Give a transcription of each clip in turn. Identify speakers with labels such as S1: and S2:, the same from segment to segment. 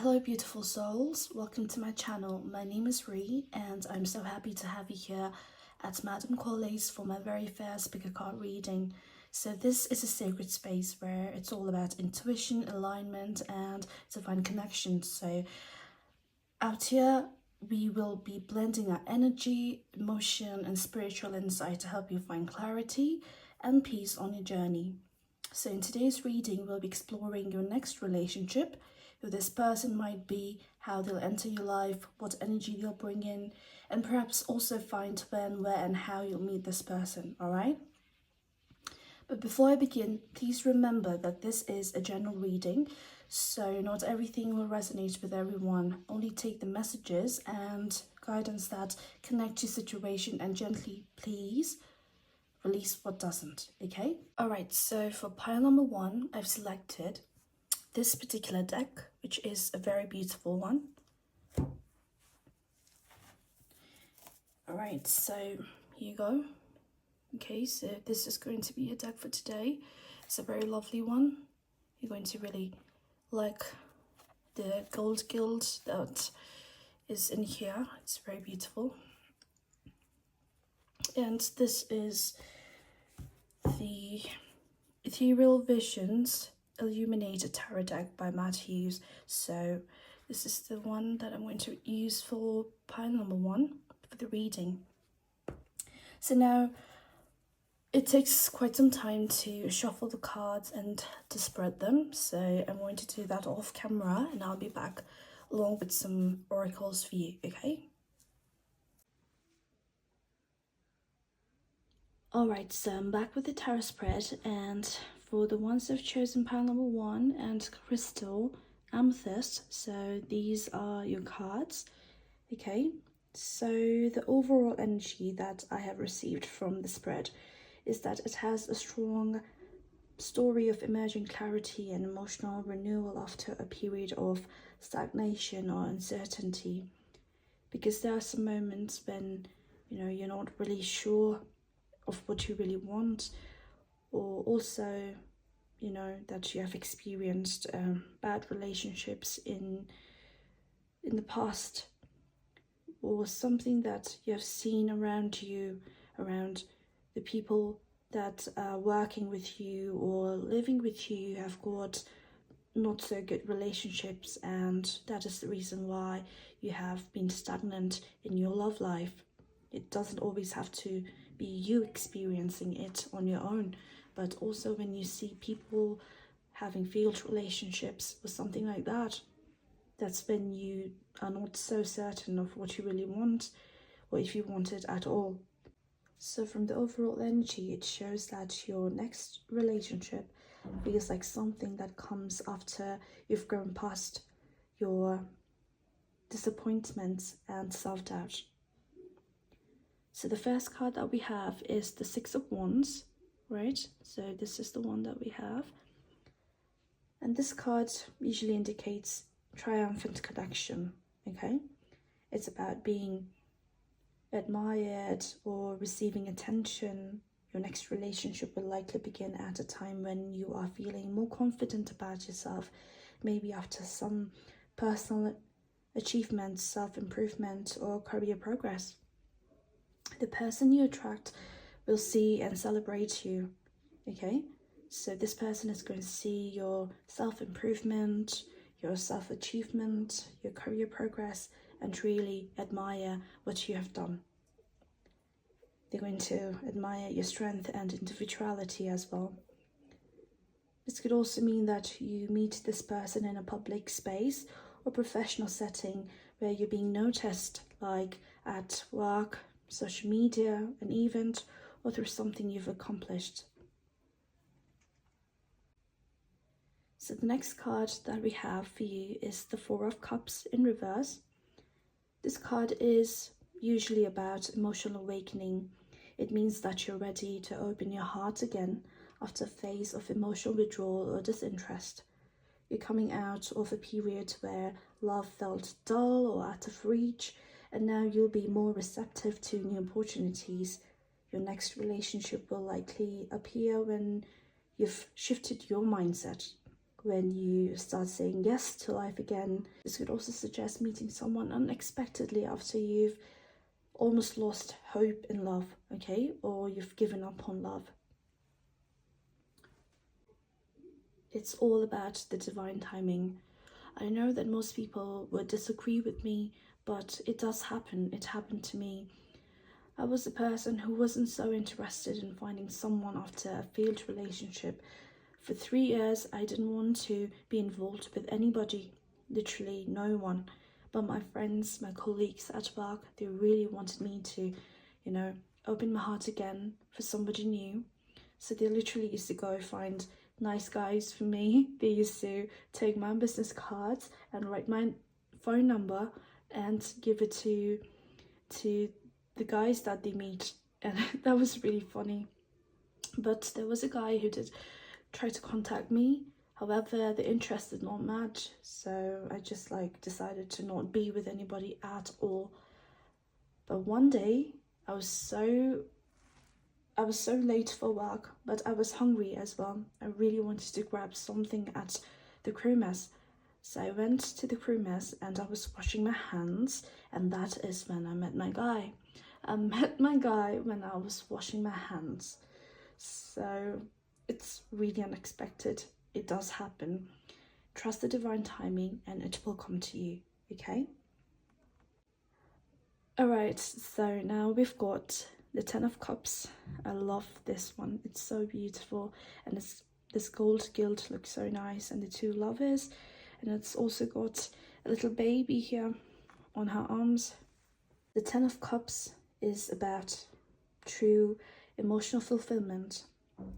S1: Hello beautiful souls, welcome to my channel. My name is Ree and I'm so happy to have you here at Madame Colley's for my very first pick a card reading. So this is a sacred space where it's all about intuition, alignment and divine connection. So out here we will be blending our energy, emotion and spiritual insight to help you find clarity and peace on your journey. So in today's reading, we'll be exploring your next relationship, who this person might be, how they'll enter your life, what energy they'll bring in, and perhaps also find when, where, and how you'll meet this person, alright? But before I begin, please remember that this is a general reading, so not everything will resonate with everyone. Only take the messages and guidance that connect to your situation and gently, please, release what doesn't, okay? Alright, so for pile number 1, I've selected this particular deck, which is a very beautiful one. Alright, so here you go. Okay, so this is going to be a deck for today. It's a very lovely one. You're going to really like the gold gild that is in here. It's very beautiful. And this is the Ethereal Visions Illuminated Tarot deck by Matt Hughes. So this is the one that I'm going to use for pile number 1 for the reading. So now it takes quite some time to shuffle the cards and to spread them. So I'm going to do that off camera and I'll be back along with some oracles for you, okay? Alright, so I'm back with the tarot spread, and for the ones I've chosen pile number 1 and crystal amethyst, so these are your cards, okay? So the overall energy that I have received from the spread is that it has a strong story of emerging clarity and emotional renewal after a period of stagnation or uncertainty, because there are some moments when you're not really sure of what you really want, or also that you have experienced bad relationships in the past, or something that you have seen around you, around the people that are working with you or living with you have got not so good relationships, and that is the reason why you have been stagnant in your love life. It doesn't always have to be you experiencing it on your own, but also when you see people having failed relationships or something like that, that's when you are not so certain of what you really want, or if you want it at all. So from the overall energy, it shows that your next relationship feels like something that comes after you've grown past your disappointments and self-doubt. So the first card that we have is the Six of Wands, right? So this is the one that we have. And this card usually indicates triumphant connection, okay? It's about being admired or receiving attention. Your next relationship will likely begin at a time when you are feeling more confident about yourself, maybe after some personal achievements, self-improvement, or career progress. The person you attract will see and celebrate you, okay? So this person is going to see your self-improvement, your self-achievement, your career progress, and really admire what you have done. They're going to admire your strength and individuality as well. This could also mean that you meet this person in a public space or professional setting where you're being noticed, like at work, social media, an event, or through something you've accomplished. So the next card that we have for you is the Four of Cups in reverse. This card is usually about emotional awakening. It means that you're ready to open your heart again after a phase of emotional withdrawal or disinterest. You're coming out of a period where love felt dull or out of reach, and now you'll be more receptive to new opportunities. Your next relationship will likely appear when you've shifted your mindset. when you start saying yes to life again. This could also suggest meeting someone unexpectedly after you've almost lost hope in love, okay? Or you've given up on love. It's all about the divine timing. I know that most people would disagree with me, but it does happen. It happened to me. I was a person who wasn't so interested in finding someone after a failed relationship. For 3 years, I didn't want to be involved with anybody, literally no one. But my friends, my colleagues at work, they really wanted me to, open my heart again for somebody new. So they literally used to go find nice guys for me. They used to take my business cards and write my phone number and give it to the guys that they meet. And that was really funny. But there was a guy who did try to contact me. However, the interest did not match, so I just decided to not be with anybody at all. But one day I was so late for work, but I was hungry as well. I really wanted to grab something at the crew mess. So I went to the crew mess and I was washing my hands, and that is when I met my guy. I met my guy when I was washing my hands. So it's really unexpected. It does happen. Trust the divine timing and it will come to you, okay? Alright, so now we've got the 10 of Cups. I love this one. It's so beautiful, and this gold gilt looks so nice, and the 2 lovers, and it's also got a little baby here on her arms. The 10 of Cups is about true emotional fulfillment.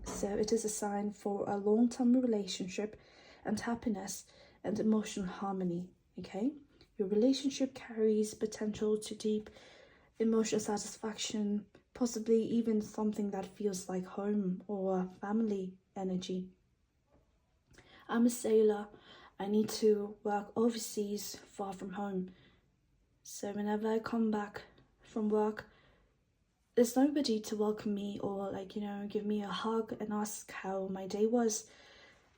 S1: So it is a sign for a long-term relationship and happiness and emotional harmony, okay? Your relationship carries potential to deep emotional satisfaction, possibly even something that feels like home or family energy. I'm a sailor. I need to work overseas, far from home. So whenever I come back from work, there's nobody to welcome me or give me a hug and ask how my day was.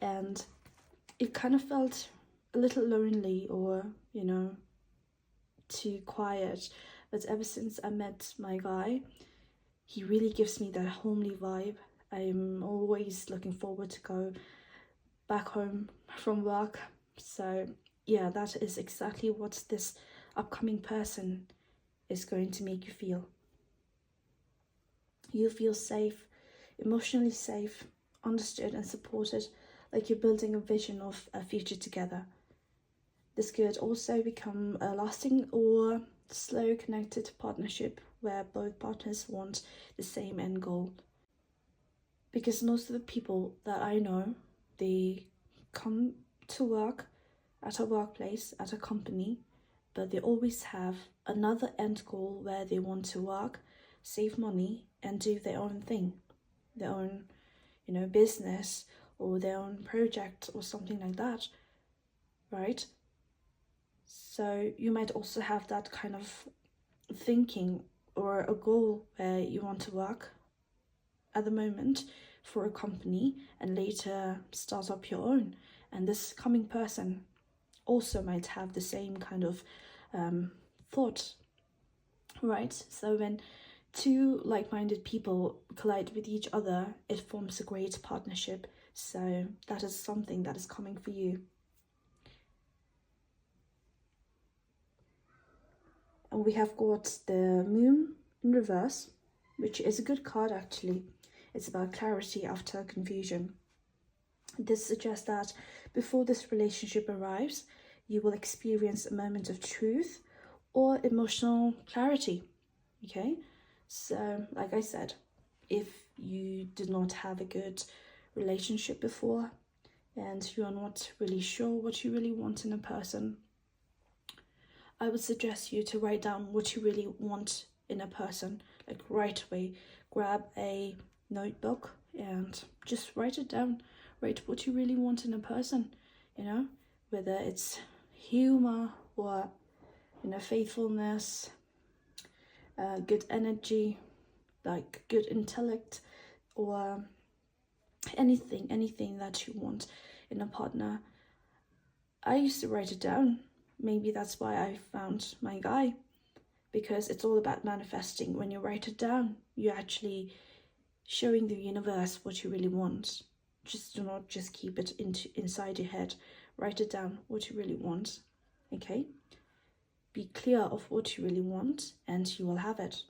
S1: And it kind of felt a little lonely or, too quiet. But ever since I met my guy, he really gives me that homely vibe. I'm always looking forward to go back home from work. So yeah, that is exactly what this upcoming person is going to make you feel. You feel safe, emotionally safe, understood and supported, like you're building a vision of a future together. This could also become a lasting or slow connected partnership where both partners want the same end goal. Because most of the people that I know, they come to work at a workplace, at a company, but they always have another end goal where they want to work, save money, and do their own thing, their own, business or their own project or something like that, right? So you might also have that kind of thinking or a goal where you want to work at the moment for a company and later start up your own. And this coming person also might have the same kind of thought, right? So when 2 like-minded people collide with each other, it forms a great partnership. So that is something that is coming for you. And we have got the Moon in reverse, which is a good card actually. It's about clarity after confusion. This suggests that before this relationship arrives, you will experience a moment of truth or emotional clarity, okay? So, like I said, if you did not have a good relationship before and you are not really sure what you really want in a person, I would suggest you to write down what you really want in a person, like right away. Grab a notebook and just write it down. Write what you really want in a person, whether it's humor or, faithfulness, good energy, like good intellect, or anything that you want in a partner. I used to write it down. Maybe that's why I found my guy, because it's all about manifesting. When you write it down, you're actually showing the universe what you really want. Just do not just keep it inside your head. Write it down, what you really want. Okay? Be clear of what you really want, and you will have it.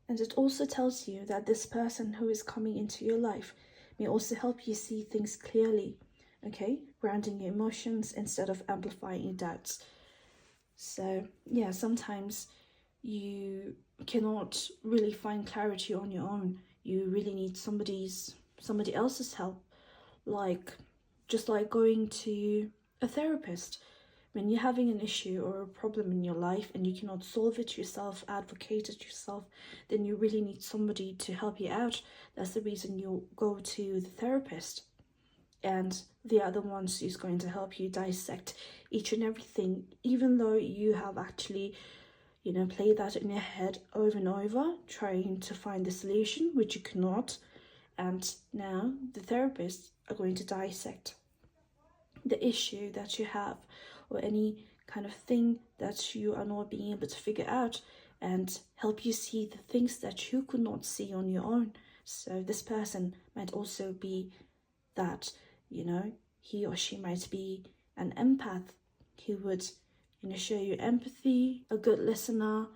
S1: And it also tells you that this person who is coming into your life may also help you see things clearly, okay? Grounding your emotions instead of amplifying your doubts. So, yeah, sometimes you cannot really find clarity on your own. You really need somebody else's help, just like going to a therapist. When you're having an issue or a problem in your life and you cannot solve it yourself, advocate it yourself, then you really need somebody to help you out. That's the reason you go to the therapist. And they are the ones who's going to help you dissect each and everything, even though you have actually, played that in your head over and over, trying to find the solution, which you cannot. And now the therapists are going to dissect the issue that you have, or any kind of thing that you are not being able to figure out, and help you see the things that you could not see on your own. So this person might also be that, he or she might be an empath. He would, show you empathy, a good listener,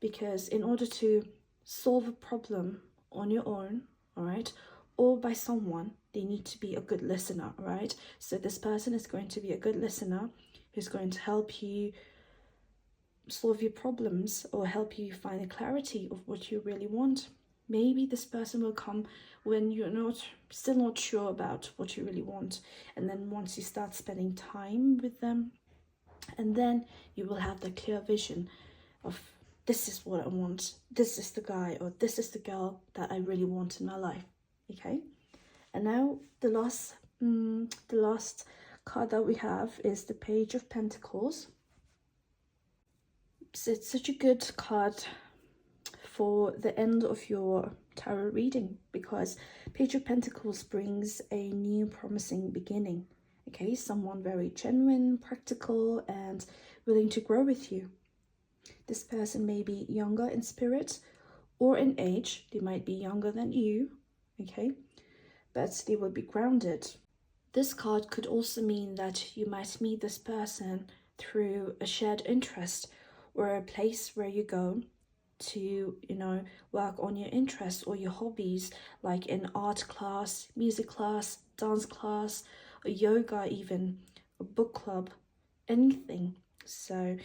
S1: because in order to solve a problem on your own, all right, or by someone, they need to be a good listener, right? So this person is going to be a good listener who's going to help you solve your problems or help you find the clarity of what you really want. Maybe this person will come when you're still not sure about what you really want. And then once you start spending time with them, and then you will have the clear vision of, this is what I want. This is the guy or this is the girl that I really want in my life. Okay? And now the last card that we have is the Page of Pentacles. So it's such a good card for the end of your tarot reading, because Page of Pentacles brings a new promising beginning. Okay, someone very genuine, practical, and willing to grow with you. This person may be younger in spirit or in age. They might be younger than you, okay, but they will be grounded. This card could also mean that you might meet this person through a shared interest or a place where you go to, work on your interests or your hobbies, like in art class, music class, dance class, or yoga even, a book club, anything. So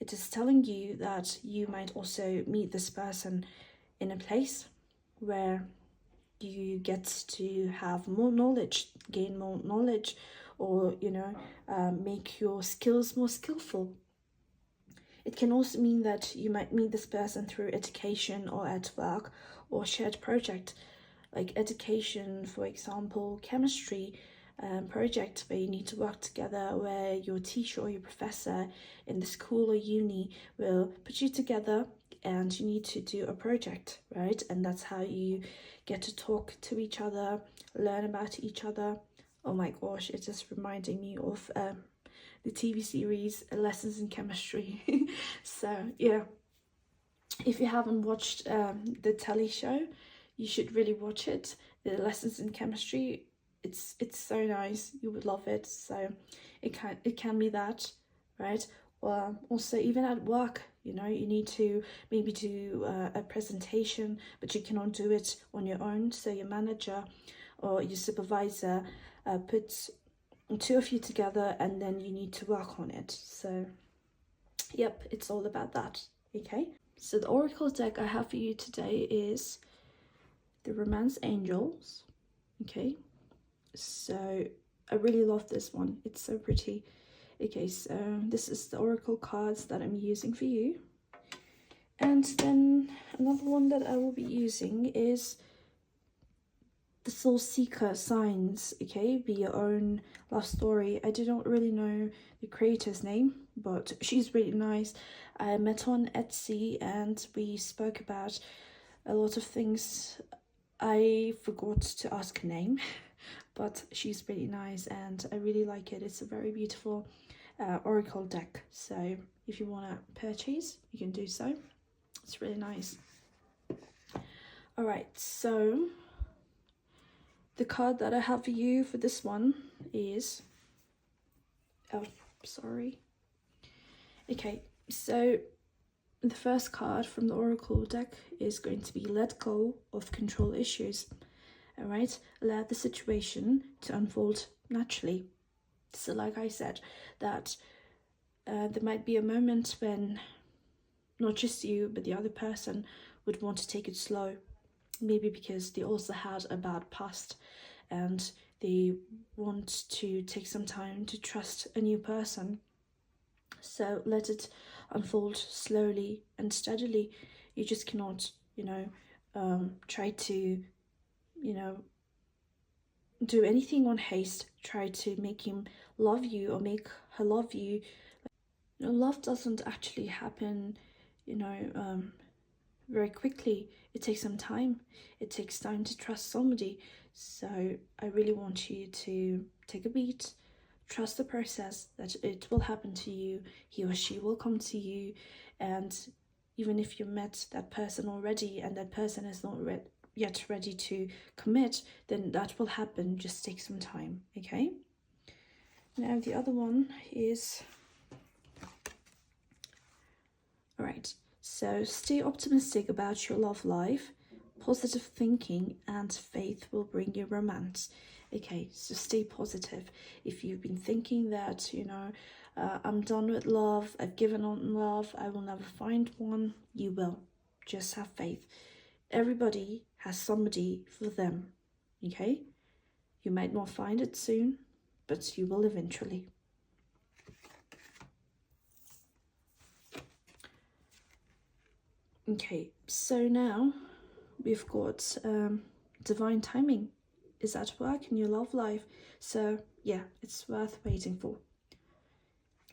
S1: it is telling you that you might also meet this person in a place where you get to have more knowledge, gain more knowledge, or, make your skills more skillful. It can also mean that you might meet this person through education or at work or shared project, like education, for example, chemistry project where you need to work together, where your teacher or your professor in the school or uni will put you together and you need to do a project, right? And that's how you get to talk to each other, learn about each other. Oh my gosh, it's just reminding me of the TV series Lessons in Chemistry. So yeah, if you haven't watched the telly show, you should really watch it. The Lessons in Chemistry, it's so nice. You would love it. So it can be that, right? Or also even at work, you need to maybe do a presentation, but you cannot do it on your own. So your manager or your supervisor puts two of you together and then you need to work on it. So yep, it's all about that. Okay, so the oracle deck I have for you today is the Romance Angels. Okay, so I really love this one. It's so pretty. Okay, so this is the oracle cards that I'm using for you. And then another one that I will be using is the Soul Seeker signs. Okay, be your own love story. I do not really know the creator's name, but she's really nice. I met her on Etsy and we spoke about a lot of things I forgot to ask her name, but she's really nice and I really like it. It's a very beautiful oracle deck. So if you want to purchase, you can do so. It's really nice. All right, so the card that I have for you for this one is, oh, sorry. Okay, so the first card from the oracle deck is going to be let go of control issues. All right, allow the situation to unfold naturally. So like I said, that there might be a moment when not just you but the other person would want to take it slow, maybe because they also had a bad past and they want to take some time to trust a new person. So let it unfold slowly and steadily. You just cannot, try to, do anything on haste. Try to make him love you or make her love you. Love doesn't actually happen, very quickly. It takes some time. It takes time to trust somebody. So I really want you to take a beat, trust the process, that it will happen to you. He or she will come to you. And even if you met that person already and that person is not yet ready to commit, then that will happen. Just take some time, okay? Now the other one is, all right, so stay optimistic about your love life. Positive thinking and faith will bring you romance. Okay, so stay positive. If you've been thinking that, I'm done with love, I've given on love, I will never find one, you will. Just have faith. Everybody has somebody for them, okay? You might not find it soon, but you will eventually. Okay, so now we've got divine timing is at work in your love life. So yeah, it's worth waiting for.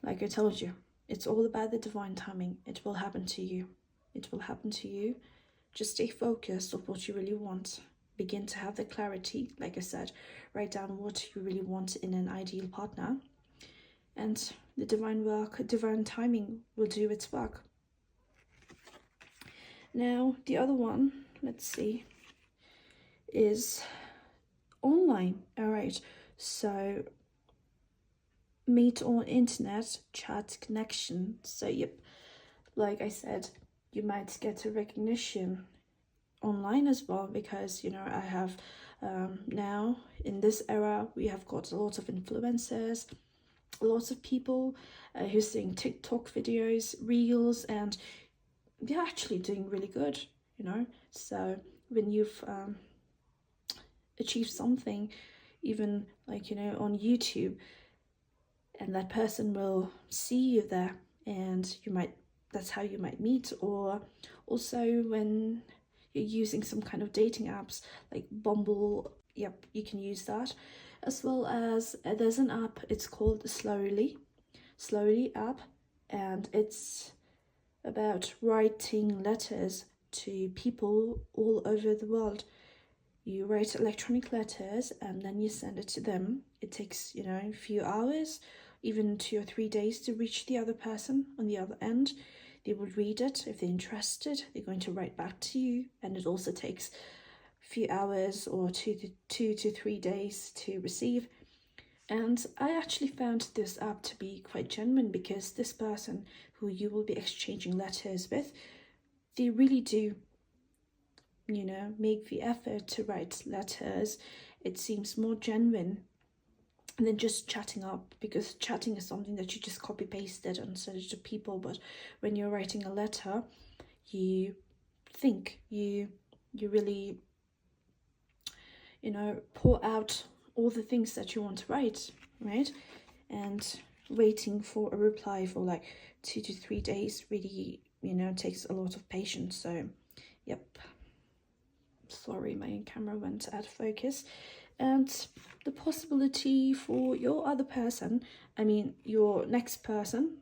S1: Like I told you, it's all about the divine timing. It will happen to you. It will happen to you. Just stay focused on what you really want. Begin to have the clarity. Like I said, write down what you really want in an ideal partner. And the divine timing will do its work. Now, the other one, let's see, is online. All right, so meet on internet, chat, connection. So yep, like I said, you might get a recognition online as well, because I have now in this era we have got a lot of influencers, a lot of people who's doing TikTok videos, reels, and they're actually doing really good, so when you've achieved something, even like on YouTube, and that person will see you there, and that's how you might meet. Or also when you're using some kind of dating apps like Bumble, yep, you can use that, as well as there's an app, it's called Slowly app, and it's about writing letters to people all over the world. You write electronic letters and then you send it to them. It takes a few hours, even 2 or 3 days, to reach the other person on the other end. They will read it. If they're interested, they're going to write back to you, and it also takes a few hours or 2 to 3 days to receive. And I actually found this app to be quite genuine, because this person who you will be exchanging letters with, they really do, make the effort to write letters. It seems more genuine than just chatting up, because chatting is something that you just copy pasted and send it to people. But when you're writing a letter, you think, you really, pour out all the things that you want to write, right? And waiting for a reply for like 2 to 3 days really, takes a lot of patience. So, yep. Sorry, my camera went out of focus. And the possibility for your other person, your next person,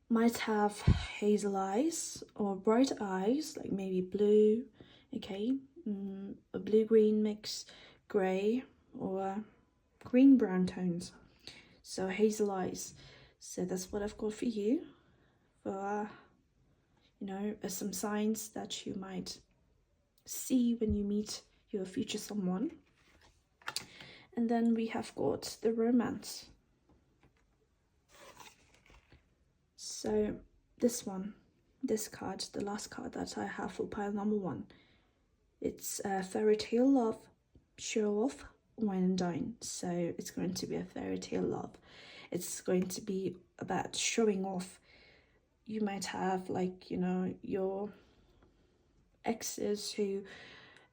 S1: might have hazel eyes or bright eyes, like maybe blue, okay? A blue-green mix, grey, or green-brown tones. So hazel eyes. So that's what I've got for you. For, you know, some signs that you might see when you meet your future someone. And then we have got the romance. So this card, the last card that I have for pile number 1, it's a fairy tale love, show off, wine and dine. So it's going to be a fairy tale love. It's going to be about showing off. You might have, like, you know, your exes who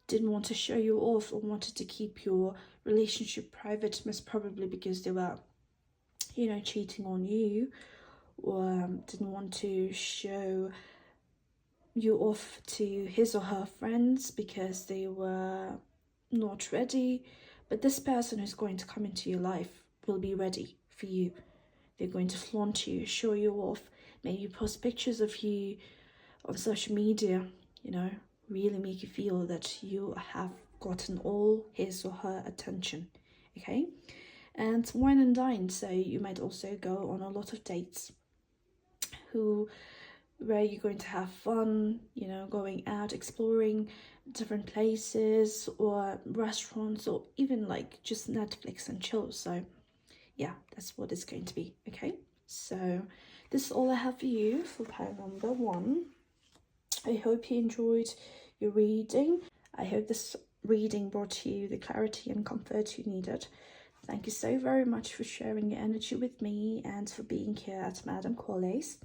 S1: didn't want to show you off or wanted to keep your relationship private, most probably because they were, you know, cheating on you, or didn't want to show you off to his or her friends because they were not ready. But this person who's going to come into your life will be ready for you. They're going to flaunt you, show you off, maybe post pictures of you on social media, you know, really make you feel that you have gotten all his or her attention, okay? And wine and dine, so you might also go on a lot of dates where you're going to have fun, you know, going out, exploring different places or restaurants, or even like just Netflix and chill. So yeah, that's what it's going to be, okay? So this is all I have for you for pile number 1. I hope you enjoyed your reading. I hope this reading brought you the clarity and comfort you needed. Thank you so very much for sharing your energy with me and for being here at Madame Quales.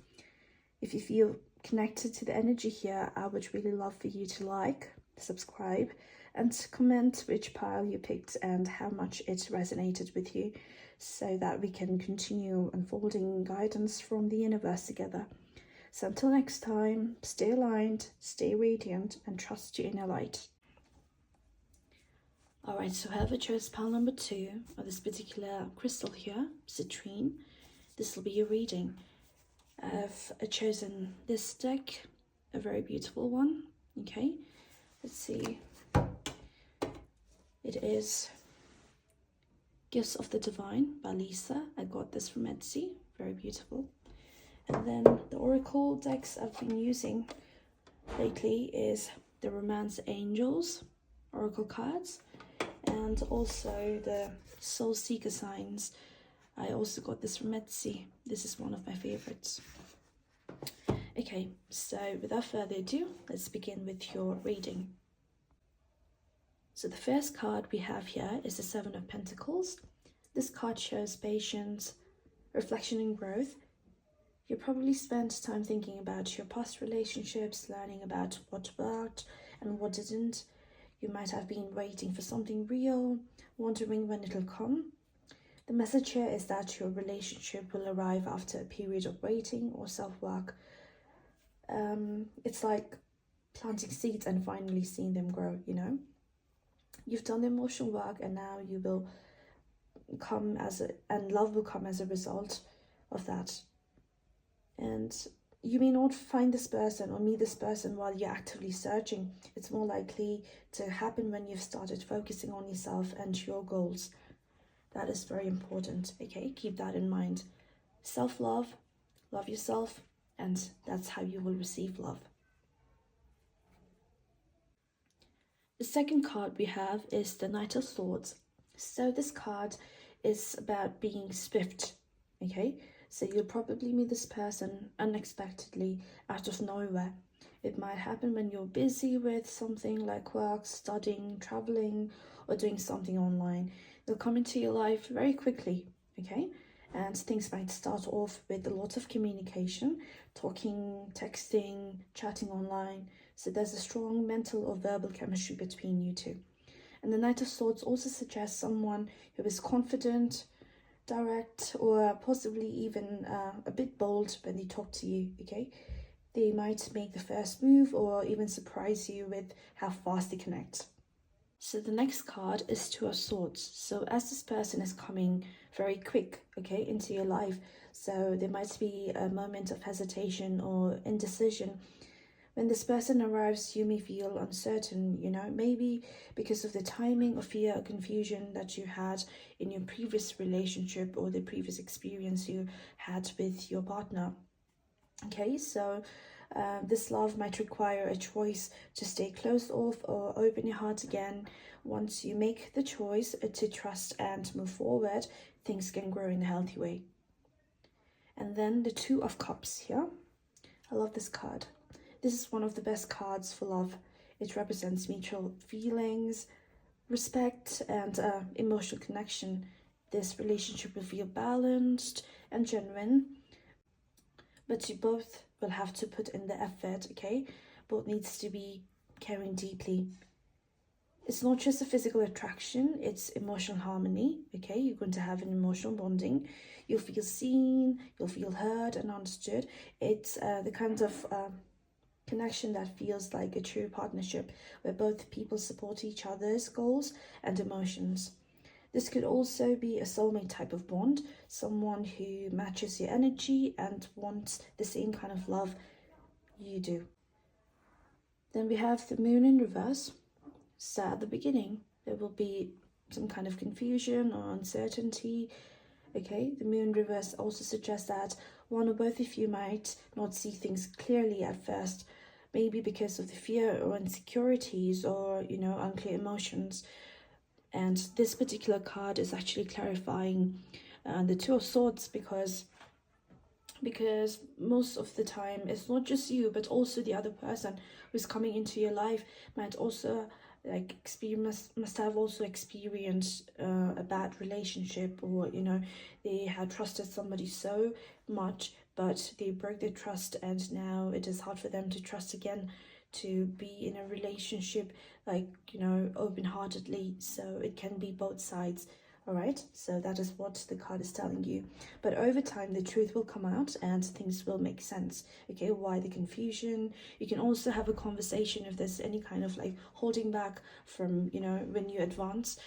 S1: If you feel connected to the energy here, I would really love for you to like, subscribe, and comment which pile you picked and how much it resonated with you, so that we can continue unfolding guidance from the universe together. So until next time, stay aligned, stay radiant, and trust your inner light. Alright, so whoever chose pile number 2, or this particular crystal here, citrine, this will be your reading. I've chosen this deck, a very beautiful one, okay? Let's see. It is Gifts of the Divine by Lisa. I got this from Etsy, very beautiful. And then the oracle decks I've been using lately is the Romance Angels oracle cards, and also the Soul Seeker signs. I also got this from Etsy. This is one of my favorites. Okay, so without further ado, let's begin with your reading. So the first card we have here is the 7 of Pentacles. This card shows patience, reflection and growth. You probably spent time thinking about your past relationships, learning about what worked and what didn't. You might have been waiting for something real, wondering when it'll come. The message here is that your relationship will arrive after a period of waiting or self-work. It's like planting seeds and finally seeing them grow, you know? You've done the emotional work, and now you will and love will come as a result of that. And you may not find this person or meet this person while you're actively searching. It's more likely to happen when you've started focusing on yourself and your goals. That is very important, okay? Keep that in mind. Self-love, love yourself, and that's how you will receive love. The second card we have is the Knight of Swords. So this card is about being swift, okay? So you'll probably meet this person unexpectedly out of nowhere. It might happen when you're busy with something like work, studying, traveling, or doing something online. They'll come into your life very quickly, okay? And things might start off with a lot of communication, talking, texting, chatting online. So there's a strong mental or verbal chemistry between you two. And the Knight of Swords also suggests someone who is confident, direct, or possibly even a bit bold when they talk to you, okay? They might make the first move or even surprise you with how fast they connect. So the next card is Two of Swords. So as this person is coming very quick, okay, into your life, so there might be a moment of hesitation or indecision When this person arrives, you may feel uncertain, you know, maybe because of the timing or fear or confusion that you had in your previous relationship or the previous experience you had with your partner. Okay, so this love might require a choice to stay closed off or open your heart again. Once you make the choice to trust and move forward, things can grow in a healthy way. And then the Two of Cups here. I love this card. This is one of the best cards for love. It represents mutual feelings, respect, and emotional connection. This relationship will feel balanced and genuine, but you both will have to put in the effort, okay? Both needs to be caring deeply. It's not just a physical attraction, it's emotional harmony, okay? You're going to have an emotional bonding. You'll feel seen, you'll feel heard and understood. It's the kind of connection that feels like a true partnership where both people support each other's goals and emotions. This could also be a soulmate type of bond, someone who matches your energy and wants the same kind of love you do. Then we have the Moon in reverse. So at the beginning, there will be some kind of confusion or uncertainty. Okay, the Moon reverse also suggests that one or both of you might not see things clearly at first, maybe because of the fear or insecurities or, you know, unclear emotions. And this particular card is actually clarifying the Two of Swords, because most of the time it's not just you, but also the other person who's coming into your life might also must have also experienced a bad relationship, or, you know, they had trusted somebody so much but they broke their trust, and now it is hard for them to trust again, to be in a relationship, like, you know, open-heartedly. So it can be both sides. All right, so that is what the card is telling you. But over time, the truth will come out and things will make sense. Okay, why the confusion? You can also have a conversation if there's any kind of like holding back from, you know, when you advance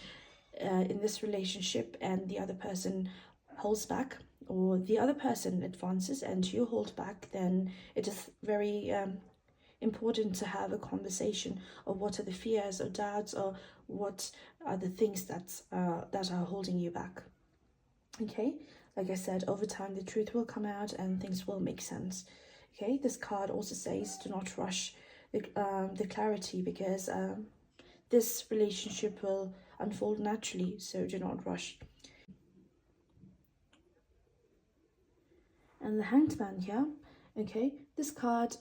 S1: in this relationship and the other person holds back, or the other person advances and you hold back, then it is very important to have a conversation of what are the fears or doubts, or what are the things that are holding you back. Okay, like I said, over time the truth will come out and things will make sense. Okay, this card also says do not rush the clarity, because this relationship will unfold naturally, so do not rush. And the Hanged Man here, okay, this card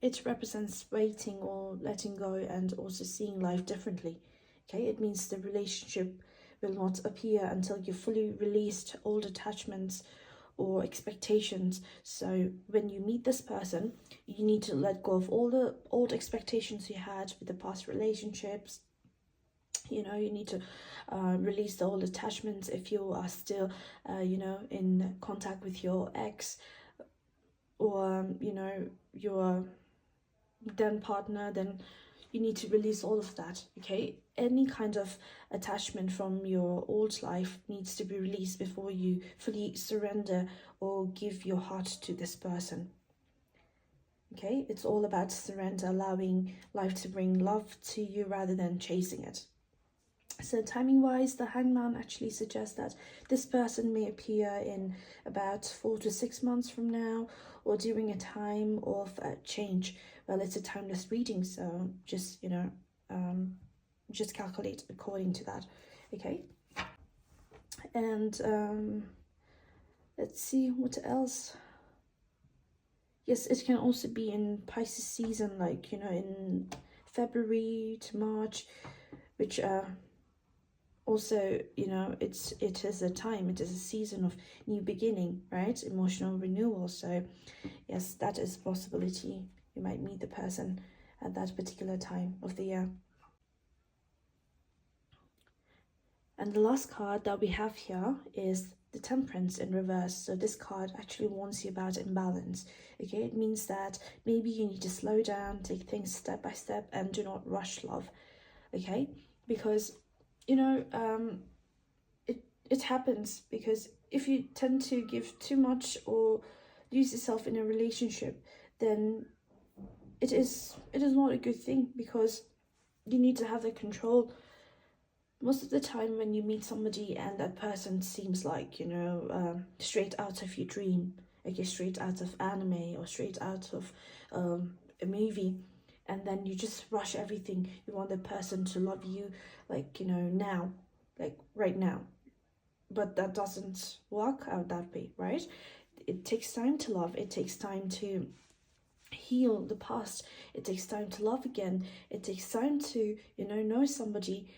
S1: it represents waiting or letting go and also seeing life differently. Okay, it means the relationship will not appear until you fully released old attachments or expectations. So when you meet this person, you need to let go of all the old expectations you had with the past relationships. You know, you need to release the old attachments if you are still you know, in contact with your ex, or you know, your then partner. Then you need to release all of that. Okay, any kind of attachment from your old life needs to be released before you fully surrender or give your heart to this person. Okay, it's all about surrender, allowing life to bring love to you rather than chasing it. So timing wise, the Hangman actually suggests that this person may appear in about 4 to 6 months from now, or during a time of change. Well, it's a timeless reading, so just, you know, just calculate according to that. Okay, and let's see what else. Yes, it can also be in Pisces season, like, you know, in February to March, which also, you know, it is a time, it is a season of new beginning, right? Emotional renewal. So yes, that is a possibility. You might meet the person at that particular time of the year. And the last card that we have here is the Temperance in reverse. So this card actually warns you about imbalance. Okay, it means that maybe you need to slow down, take things step by step, and do not rush love. Okay, because, you know, it happens because if you tend to give too much or lose yourself in a relationship, then it is not a good thing, because you need to have the control. Most of the time when you meet somebody and that person seems like, you know, straight out of your dream, okay, straight out of anime or straight out of a movie, and then you just rush everything. You want the person to love you, like, you know, now, like right now. But that doesn't work out that way, right? It takes time to love. It takes time to heal the past. It takes time to love again. It takes time to, you know somebody.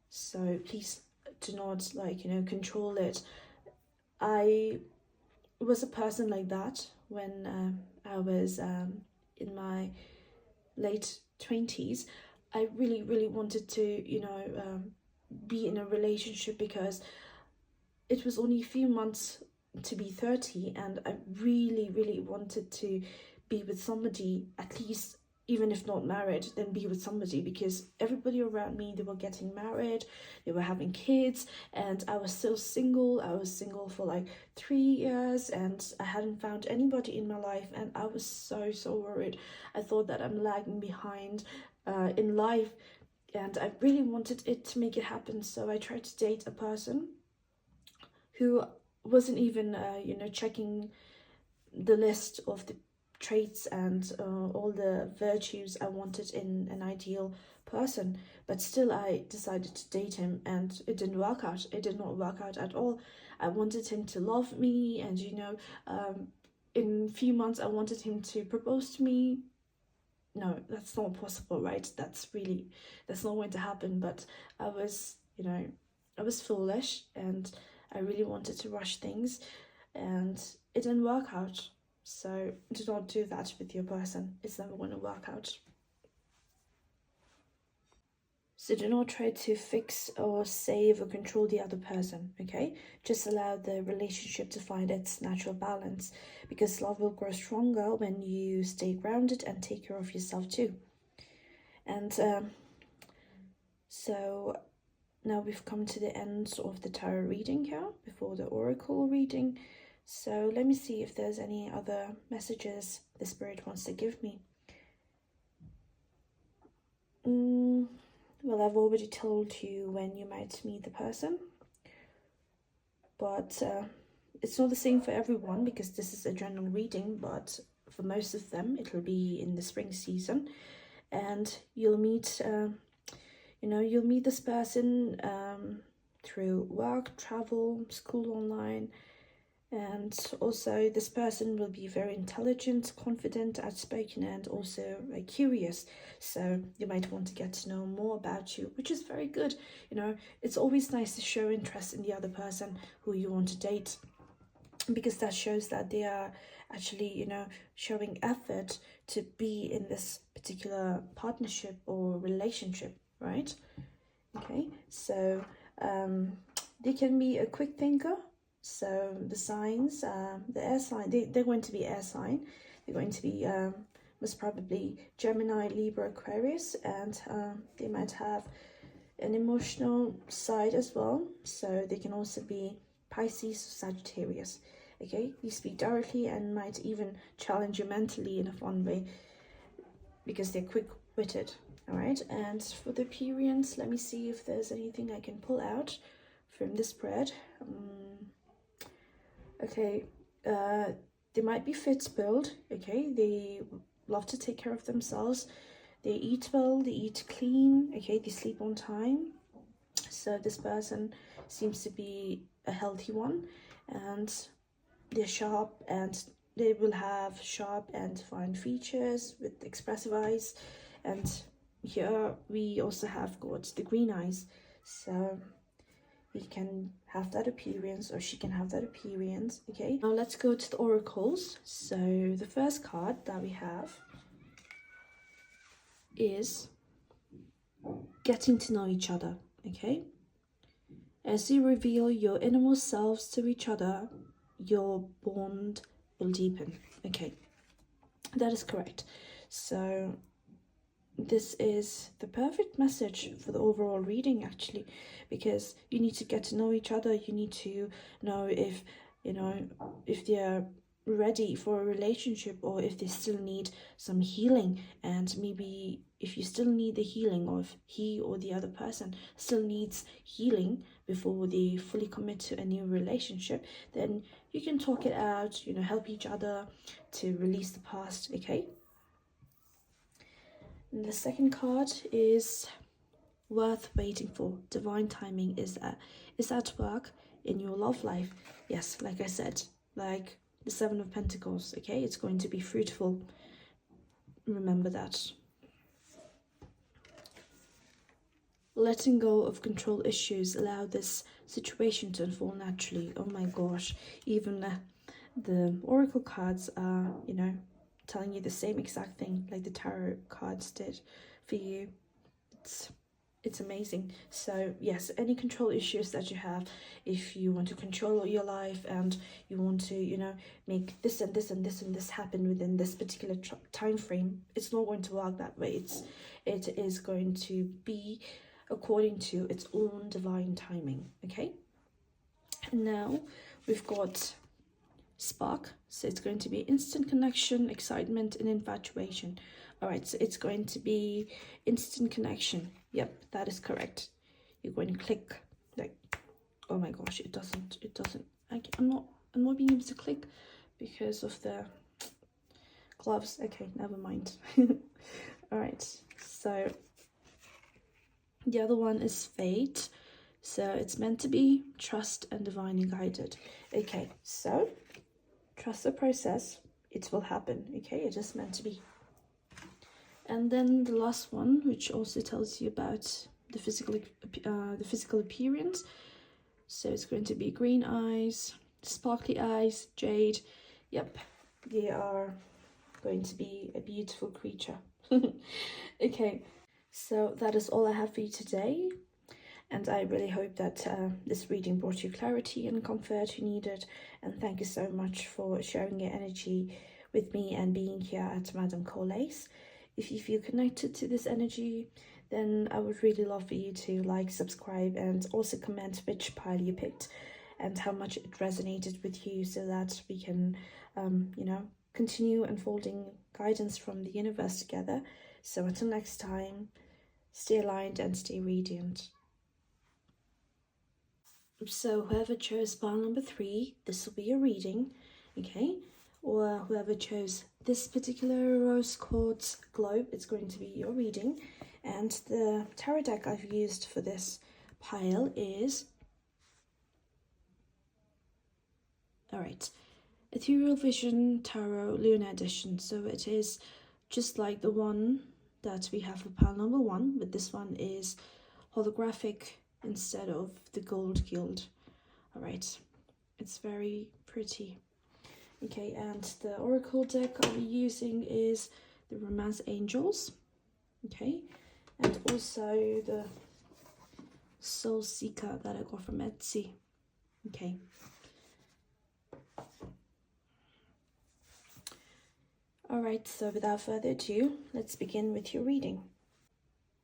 S1: So please do not, like, you know, control it. I was a person like that when I was in my late 20s. I really wanted to, you know, be in a relationship, because it was only a few months to be 30, and I really wanted to be with somebody, at least, even if not married, then be with somebody, because everybody around me, they were getting married, they were having kids, and I was still single. I was single for like 3 years, and I hadn't found anybody in my life, and I was so worried. I thought that I'm lagging behind in life, and I really wanted it to make it happen. So I tried to date a person who wasn't even you know, checking the list of the traits and all the virtues I wanted in an ideal person. But still, I decided to date him, and it didn't work out. It did not work out at all. I wanted him to love me, and, you know, in a few months I wanted him to propose to me. No, that's not possible, right? That's not going to happen. But I was, you know, I was foolish, and I really wanted to rush things, and it didn't work out. So do not do that with your person. It's never going to work out. So do not try to fix or save or control the other person, okay? Just allow the relationship to find its natural balance, because love will grow stronger when you stay grounded and take care of yourself too. And so now we've come to the end of the tarot reading here, before the oracle reading. So let me see if there's any other messages the spirit wants to give me. Well, I've already told you when you might meet the person, but it's not the same for everyone, because this is a general reading, but for most of them it'll be in the spring season, and you'll meet you know, you'll meet this person through work, travel, school, online. And also this person will be very intelligent, confident, outspoken, and also curious. So you might want to get to know more about you, which is very good. You know, it's always nice to show interest in the other person who you want to date, because that shows that they are actually, you know, showing effort to be in this particular partnership or relationship, right? Okay, so they can be a quick thinker. So the signs, the air sign, they're going to be air sign. They're going to be most probably Gemini, Libra, Aquarius, and they might have an emotional side as well. So they can also be Pisces, Sagittarius. Okay, you speak directly and might even challenge you mentally in a fun way, because they're quick-witted. All right, and for the appearance, let me see if there's anything I can pull out from the spread. Okay, they might be fit build. Okay, they love to take care of themselves. They eat well, they eat clean. Okay, they sleep on time. So this person seems to be a healthy one, and they're sharp, and they will have sharp and fine features with expressive eyes. And here we also have got the green eyes. So he can have that appearance, or she can have that appearance. Okay, now let's go to the oracles. So the first card that we have is getting to know each other. Okay, as you reveal your innermost selves to each other, your bond will deepen. Okay, that is correct. So this is the perfect message for the overall reading, actually, because you need to get to know each other. You need to know if, you know, if they're ready for a relationship, or if they still need some healing. And maybe if you still need the healing, or if he or the other person still needs healing before they fully commit to a new relationship, then you can talk it out, you know, help each other to release the past. Okay, and the second card is worth waiting for. Divine timing is at work in your love life. Yes, like I said, like the Seven of Pentacles. Okay, it's going to be fruitful. Remember that. Letting go of control issues, allow this situation to unfold naturally. Oh my gosh, even the oracle cards are, you know, telling you the same exact thing like the tarot cards did for you. It's amazing. So yes, any control issues that you have, if you want to control your life and you want to, you know, make this and this and this and this happen within this particular time frame, it's not going to work that way. It is going to be according to its own divine timing. Okay, now we've got spark, so it's going to be instant connection, excitement, and infatuation. All right, so it's going to be instant connection. Yep, that is correct. You're going to click like, oh my gosh, it doesn't. I'm not being able to click because of the gloves. Okay, never mind. All right, so the other one is fate. So it's meant to be trust and divinely guided. Okay, so trust the process. It will happen. Okay, it is meant to be. And then the last one, which also tells you about the physical appearance. So it's going to be green eyes, sparkly eyes, jade. Yep, they are going to be a beautiful creature. Okay, so that is all I have for you today. And I really hope that this reading brought you clarity and comfort you needed. And thank you so much for sharing your energy with me and being here at Madame Collace. If you feel connected to this energy, then I would really love for you to like, subscribe, and also comment which pile you picked and how much it resonated with you, so that we can, you know, continue unfolding guidance from the universe together. So until next time, stay aligned and stay radiant. So whoever chose pile number 3, this will be your reading, okay? Or whoever chose this particular rose quartz globe, it's going to be your reading. And the tarot deck I've used for this pile is, alright, Ethereal Vision Tarot Lunar Edition. So it is just like the one that we have for pile number 1, but this one is holographic instead of the gold gilt. Alright, it's very pretty. Okay, and the oracle deck I'll be using is the Romance Angels. Okay, and also the Soul Seeker that I got from Etsy. Okay. Alright, so without further ado, let's begin with your reading.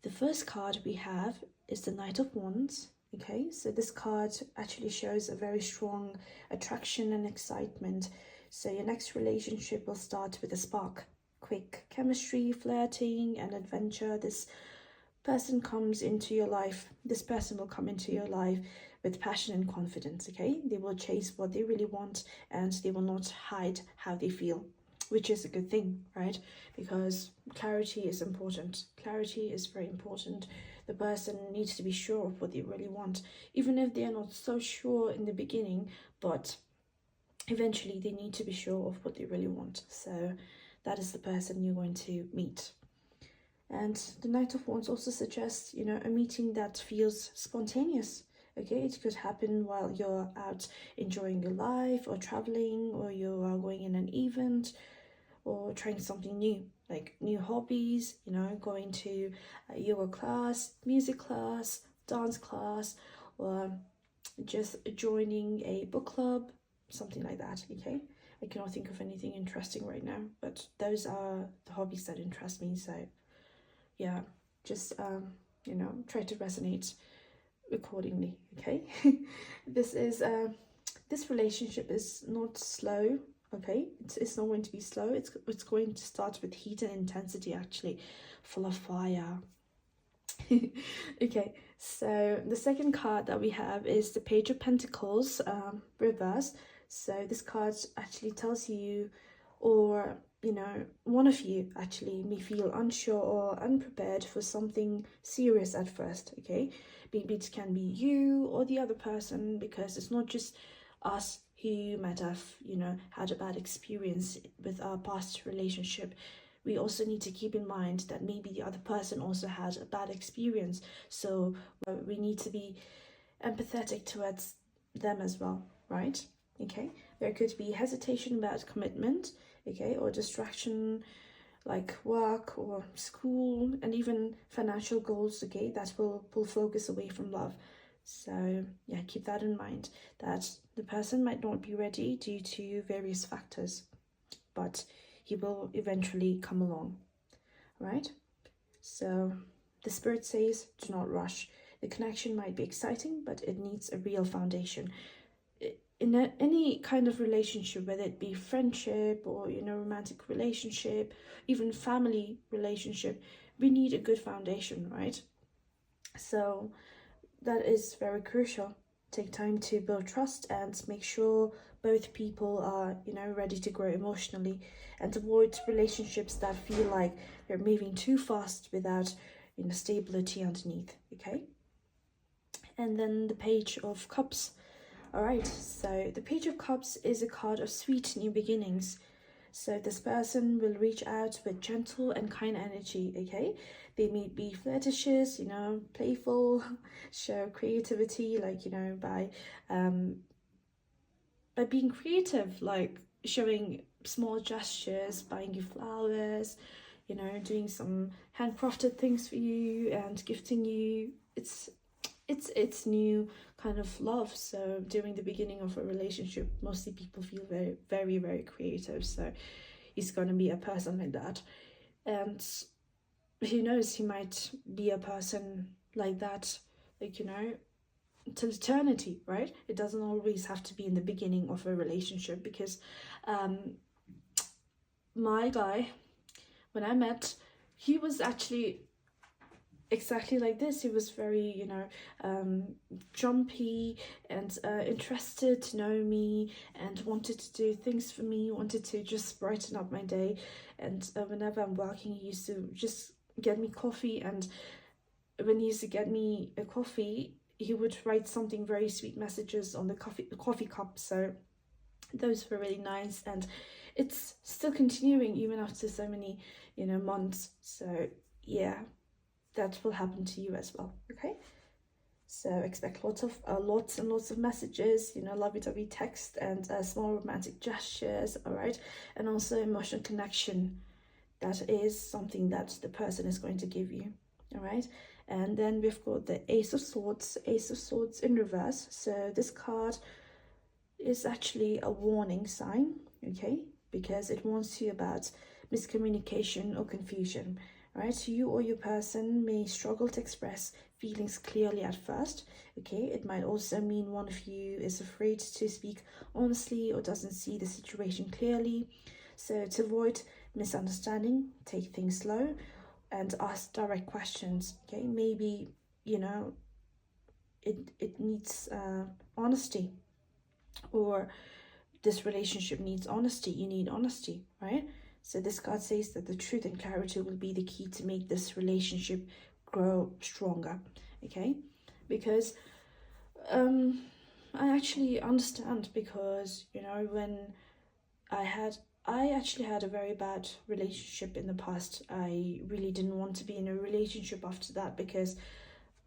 S1: The first card we have is the Knight of Wands. Okay, so this card actually shows a very strong attraction and excitement. So your next relationship will start with a spark, quick chemistry, flirting, and adventure. This person comes into your life. This person will come into your life with passion and confidence, okay? They will chase what they really want, and they will not hide how they feel, which is a good thing, right? Because clarity is important. Clarity is very important. The person needs to be sure of what they really want, even if they are not so sure in the beginning, but eventually they need to be sure of what they really want. So that is the person you're going to meet. And the Knight of Wands also suggests, you know, a meeting that feels spontaneous. Okay, it could happen while you're out enjoying your life, or traveling, or you are going in an event, or trying something new, like new hobbies, you know, going to a yoga class, music class, dance class, or just joining a book club, something like that. Okay, I cannot think of anything interesting right now, but those are the hobbies that interest me. So yeah, just you know, try to resonate accordingly. Okay. This relationship is not slow. okay? It's not going to be slow. It's going to start with heat and intensity, actually, full of fire. Okay, so the second card that we have is the Page of Pentacles, reverse. So this card actually tells you, or you know, one of you actually may feel unsure or unprepared for something serious at first. Okay, maybe it can be you or the other person, because it's not just us who might have, you know, had a bad experience with our past relationship. We also need to keep in mind that maybe the other person also had a bad experience, so we need to be empathetic towards them as well, right? Okay, there could be hesitation about commitment, okay, or distraction like work or school, and even financial goals, okay, that will pull focus away from love. So yeah, keep that in mind, that the person might not be ready due to various factors, but he will eventually come along, right? So the Spirit says, do not rush. The connection might be exciting, but it needs a real foundation. In any kind of relationship, whether it be friendship or, you know, romantic relationship, even family relationship, we need a good foundation, right? So that is very crucial. Take time to build trust and make sure both people are, you know, ready to grow emotionally, and avoid relationships that feel like they're moving too fast without, you know, stability underneath. Okay, and then the Page of Cups. All right, so the Page of Cups is a card of sweet new beginnings. So this person will reach out with gentle and kind energy, okay? They may be flirtatious, you know, playful, show creativity, like, you know, by being creative, like showing small gestures, buying you flowers, you know, doing some handcrafted things for you and gifting you. It's new kind of love. So during the beginning of a relationship, mostly people feel very, very, very creative. So he's going to be a person like that. And who knows, he might be a person like that, like, you know, till eternity, right? It doesn't always have to be in the beginning of a relationship, because my guy, when I met, he was actually exactly like this. He was very, you know, jumpy and interested to know me, and wanted to do things for me, wanted to just brighten up my day. And whenever I'm working, he used to just get me coffee, and when he used to get me a coffee, he would write something very sweet messages on the coffee cup. So those were really nice, and it's still continuing even after so many, you know, months. So yeah, that will happen to you as well. Okay, so expect lots and lots of messages, you know, lovey-dovey text and small romantic gestures. All right, and also emotional connection. That is something that the person is going to give you. All right, and then we've got the Ace of Swords in reverse. So this card is actually a warning sign, okay, because it warns you about miscommunication or confusion, right? You or your person may struggle to express feelings clearly at first, okay? It might also mean one of you is afraid to speak honestly or doesn't see the situation clearly. So to avoid misunderstanding, take things slow and ask direct questions, okay? Maybe, you know, it needs honesty, or this relationship needs honesty. You need honesty, right? So this card says that the truth and clarity will be the key to make this relationship grow stronger, okay? Because I actually understand, because, you know, when I actually had a very bad relationship in the past. I really didn't want to be in a relationship after that, because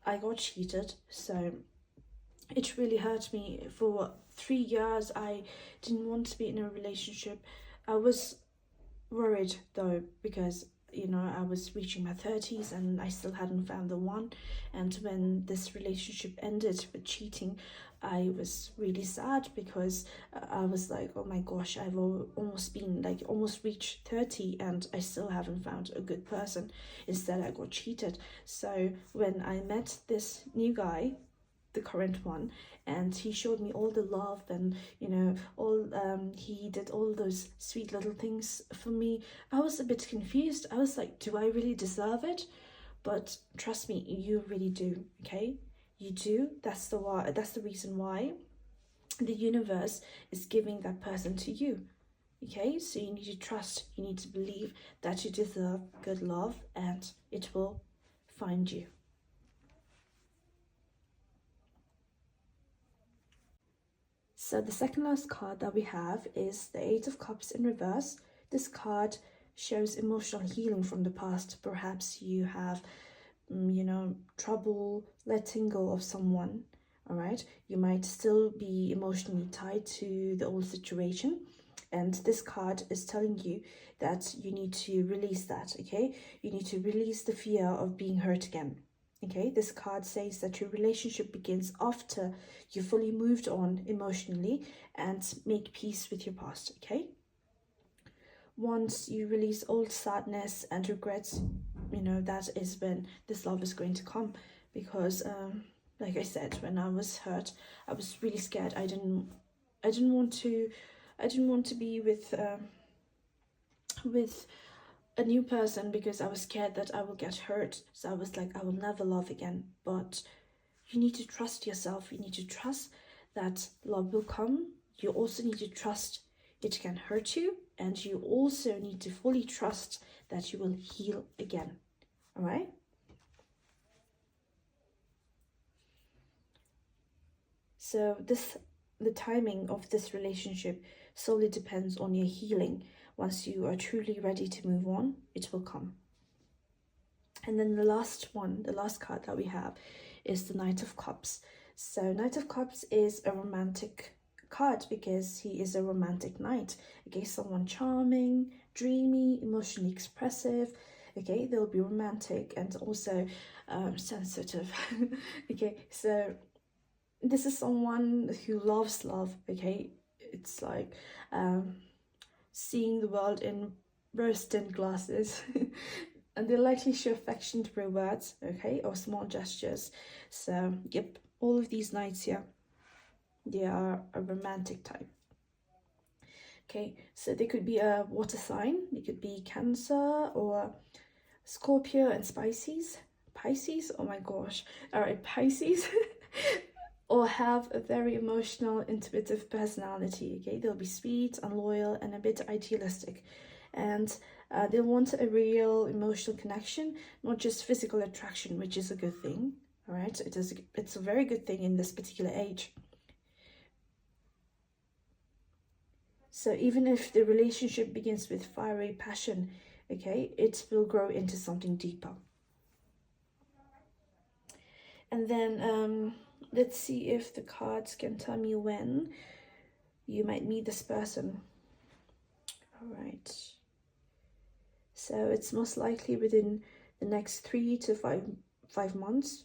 S1: I got cheated. So it really hurt me. For 3 years, I didn't want to be in a relationship. I was worried though, because, you know, I was reaching my 30s and I still hadn't found the one. And when this relationship ended with cheating, I was really sad, because I was like, oh my gosh, I've almost reached 30 and I still haven't found a good person. Instead, I got cheated. So when I met this new guy, the current one, and he showed me all the love, and you know, all he did all those sweet little things for me. I was a bit confused. I was like, do I really deserve it? But trust me, you really do. Okay, you do. That's the reason why the universe is giving that person to you. Okay, so you need to trust, you need to believe that you deserve good love, and it will find you. So the second last card that we have is the Eight of Cups in reverse. This card shows emotional healing from the past. Perhaps you have, you know, trouble letting go of someone, all right? You might still be emotionally tied to the old situation. And this card is telling you that you need to release that, okay? You need to release the fear of being hurt again. Okay, this card says that your relationship begins after you fully moved on emotionally and make peace with your past, okay? Once you release old sadness and regrets, you know, that is when this love is going to come. Because like I said, when I was hurt, I was really scared. I didn't want to be with a new person because I was scared that I will get hurt. So I was like, I will never love again. But you need to trust yourself. You need to trust that love will come. You also need to trust it can hurt you, and you also need to fully trust that you will heal again. All right? So the timing of this relationship solely depends on your healing. Once you are truly ready to move on, it will come. And then the last card that we have is the Knight of Cups. So Knight of Cups is a romantic card because he is a romantic knight. Okay, someone charming, dreamy, emotionally expressive. Okay, they'll be romantic and also sensitive. Okay, so this is someone who loves love. Okay, it's like seeing the world in rose-tinted glasses. And they likely show affection through words, okay, or small gestures. So, yep, all of these knights here, they are a romantic type. Okay, so they could be a water sign, they could be Cancer or Scorpio and Pisces. Pisces, oh my gosh, all right, Pisces. Or have a very emotional, intuitive personality, okay? They'll be sweet and loyal and a bit idealistic. And they'll want a real emotional connection, not just physical attraction, which is a good thing, all right? It's a very good thing in this particular age. So even if the relationship begins with fiery passion, okay, it will grow into something deeper. And then let's see if the cards can tell me when you might meet this person. All right. So it's most likely within the next 3 to 5 months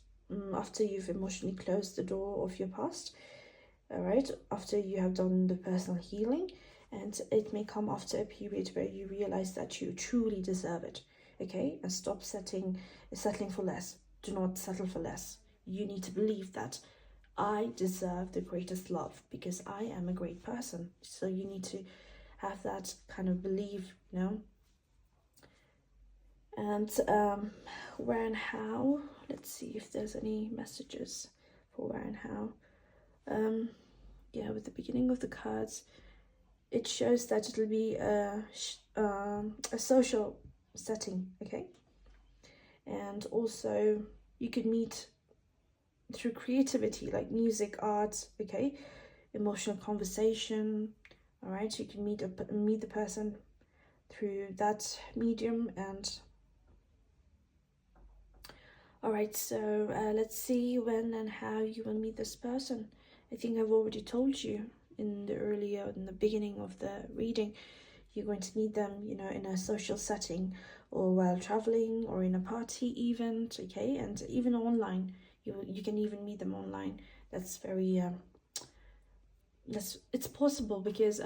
S1: after you've emotionally closed the door of your past. All right, after you have done the personal healing, and it may come after a period where you realize that you truly deserve it. Okay, and stop settling for less. Do not settle for less. You need to believe that I deserve the greatest love because I am a great person. So you need to have that kind of belief, you know. And where and how, let's see if there's any messages for where and how. Yeah, with the beginning of the cards, it shows that it'll be a social setting, okay? And also you could meet through creativity, like music, arts, okay? Emotional conversation, all right? You can meet the person through that medium. And all right, so let's see when and how you will meet this person. I think I've already told you in the beginning of the reading. You're going to meet them, you know, in a social setting, or while traveling, or in a party event, okay? And even online, you can even meet them online. That's very it's possible because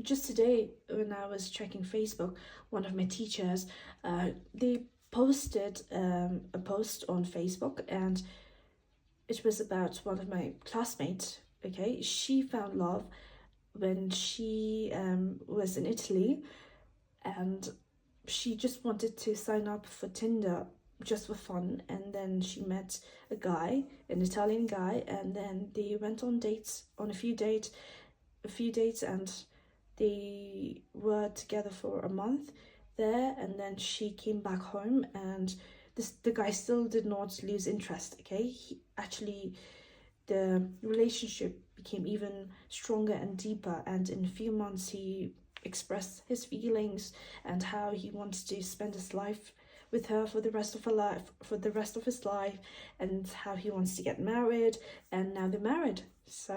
S1: just today when I was checking Facebook, one of my teachers, they posted a post on Facebook, and it was about one of my classmates. Okay, she found love when she was in Italy, and she just wanted to sign up for Tinder just for fun, and then she met a guy, an Italian guy, and then they went on dates, on a few dates, and they were together for a month there, and then she came back home, and the guy still did not lose interest. Okay, the relationship became even stronger and deeper, and in a few months he expressed his feelings and how he wants to spend his life with her for the rest of his life, and how he wants to get married, and now they're married. So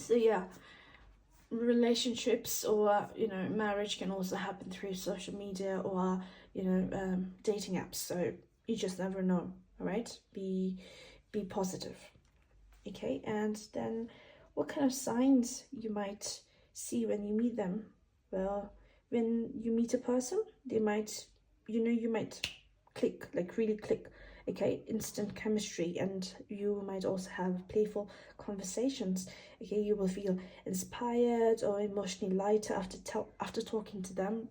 S1: yeah, relationships or marriage can also happen through social media or dating apps, so you just never know. All right, be positive. Okay, and then what kind of signs you might see when you meet them? Well, when you meet a person, they might you might click, like really click. Okay, instant chemistry, and you might also have playful conversations. Okay, you will feel inspired or emotionally lighter after talking to them,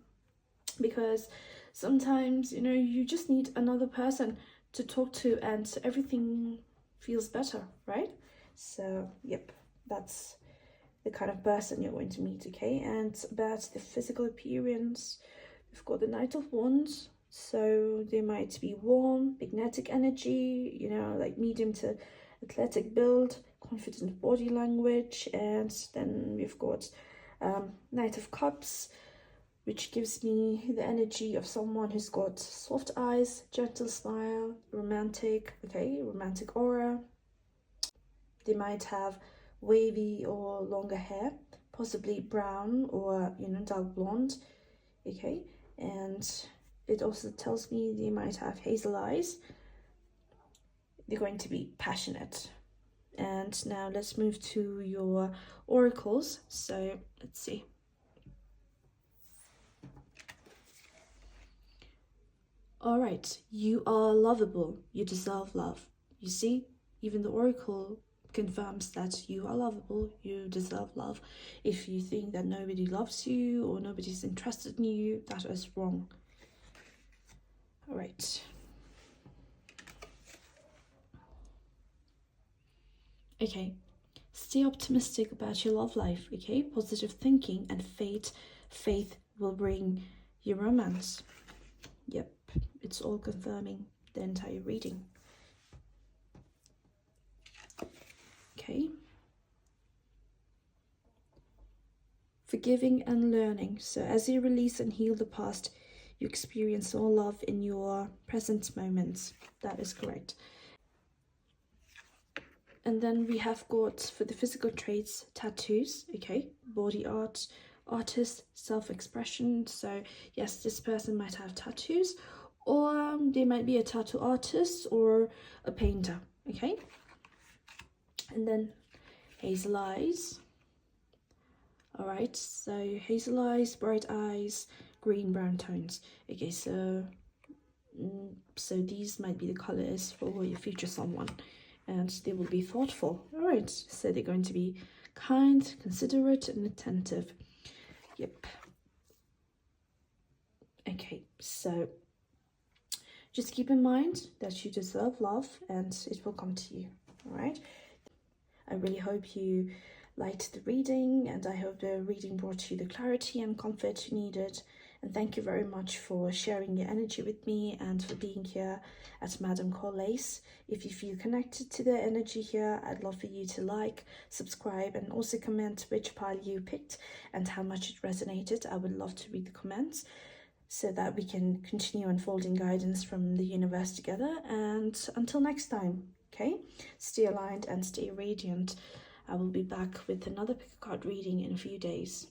S1: because sometimes you just need another person to talk to, and everything feels better, right? So yep, that's the kind of person you're going to meet. Okay, and about the physical appearance, we've got the Knight of Wands. So they might be warm, magnetic energy, like medium to athletic build, confident body language. And then we've got Knight of Cups, which gives me the energy of someone who's got soft eyes, gentle smile, romantic aura. They might have wavy or longer hair, possibly brown or dark blonde. Okay, and it also tells me they might have hazel eyes. They're going to be passionate. And now let's move to your oracles. So let's see. All right, you are lovable. You deserve love. You see, even the oracle confirms that you are lovable, you deserve love. If you think that nobody loves you or nobody's interested in you, that is wrong. All right. Okay, stay optimistic about your love life. Okay, positive thinking and faith will bring you romance. Yep, it's all confirming the entire reading. Okay. Forgiving and learning. So as you release and heal the past, you experience more love in your present moments. That is correct. And then we have got, for the physical traits, tattoos. Okay, body art, artist, self-expression. So yes, this person might have tattoos, or they might be a tattoo artist or a painter. Okay. And then hazel eyes. All right, so hazel eyes, bright eyes, green brown tones. Okay, so these might be the colors for your future someone, and they will be thoughtful. All right, so they're going to be kind, considerate, and attentive. Yep. Okay, so just keep in mind that you deserve love and it will come to you. All right, I really hope you liked the reading, and I hope the reading brought you the clarity and comfort you needed. And thank you very much for sharing your energy with me and for being here at Madame Corlace. If you feel connected to the energy here, I'd love for you to like, subscribe, and also comment which pile you picked and how much it resonated. I would love to read the comments so that we can continue unfolding guidance from the universe together. And until next time, okay, stay aligned and stay radiant. I will be back with another pick a card reading in a few days.